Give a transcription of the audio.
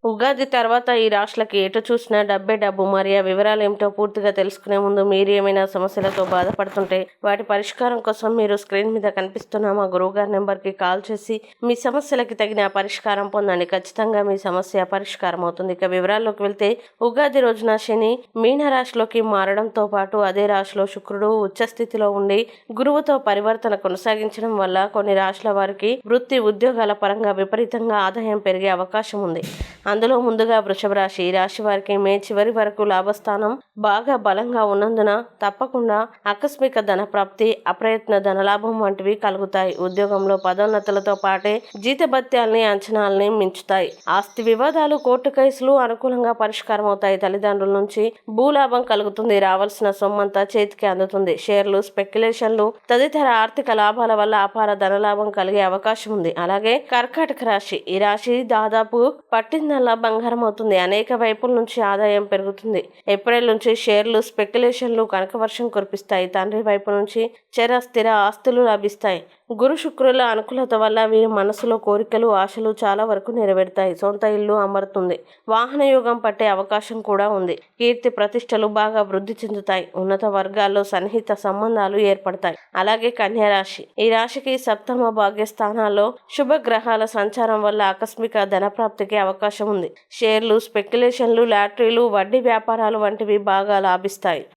ఉగాది తర్వాత ఈ రాశులకి ఎటు చూసినా డబ్బే డబ్బు. మరి ఆ వివరాలు ఏమిటో పూర్తిగా తెలుసుకునే ముందు మీరు ఏమైనా సమస్యలతో బాధపడుతుంటే వాటి పరిష్కారం కోసం మీరు స్క్రీన్ మీద కనిపిస్తున్న మా గురువుగారి నెంబర్కి కాల్ చేసి మీ సమస్యలకి తగిన పరిష్కారం పొందండి. ఖచ్చితంగా మీ సమస్య పరిష్కారం అవుతుంది. ఇక వివరాల్లోకి వెళ్తే ఉగాది రోజున శని మీనరాశిలోకి మారడంతో పాటు అదే రాశిలో శుక్రుడు ఉచ్చస్థితిలో ఉండి గురువుతో పరివర్తన కొనసాగించడం వల్ల కొన్ని రాశుల వారికి వృత్తి ఉద్యోగాల పరంగా విపరీతంగా ఆదాయం పెరిగే అవకాశం ఉంది. అందులో ముందుగా వృషభ రాశి. ఈ రాశి వారికి మే చివరి వరకు లాభస్థానం బాగా బలంగా ఉన్నందున తప్పకుండా ఆకస్మిక ధన ప్రాప్తి, అప్రయత్న ధనలాభం వంటివి కలుగుతాయి. ఉద్యోగంలో పదోన్నతులతో పాటే జీతభత్యాల్ని అంచనాల్ని మించుతాయి. ఆస్తి వివాదాలు, కోర్టు కేసులు అనుకూలంగా పరిష్కారం అవుతాయి. తల్లిదండ్రుల నుంచి భూలాభం కలుగుతుంది. రావాల్సిన సొమ్మంతా చేతికి అందుతుంది. షేర్లు, స్పెక్యులేషన్లు తదితర ఆర్థిక లాభాల వల్ల అపార ధనలాభం కలిగే అవకాశం ఉంది. అలాగే కర్కాటక రాశి. ఈ రాశి దాదాపు పట్టిందల్లా బంగారం అవుతుంది. అనేక వైపుల నుంచి ఆదాయం పెరుగుతుంది. ఏప్రిల్ నుంచి షేర్లు, స్పెక్యులేషన్లు కనకవర్షం కురిపిస్తాయి. తండ్రి వైపు నుంచి స్థిర ఆస్తులు లభిస్తాయి. గురు శుక్రుల అనుకూలత వల్ల వీరి మనసులో కోరికలు, ఆశలు చాలా వరకు నెరవేరుతాయి. సొంత ఇల్లు అమరుతుంది. వాహన యోగం పట్టే అవకాశం కూడా ఉంది. కీర్తి ప్రతిష్టలు బాగా వృద్ధి చెందుతాయి. ఉన్నత వర్గాల్లో సన్నిహిత సంబంధాలు ఏర్పడతాయి. అలాగే కన్యా రాశి. ఈ రాశికి సప్తమ భాగ్య స్థానాల్లో శుభగ్రహాల సంచారం వల్ల ఆకస్మిక ధనప్రాప్తికి అవకాశం ఉంది. షేర్లు, స్పెక్యులేషన్లు, లాటరీలు, వడ్డీ వ్యాపారాలు వంటివి బాగా లాభిస్తాయి.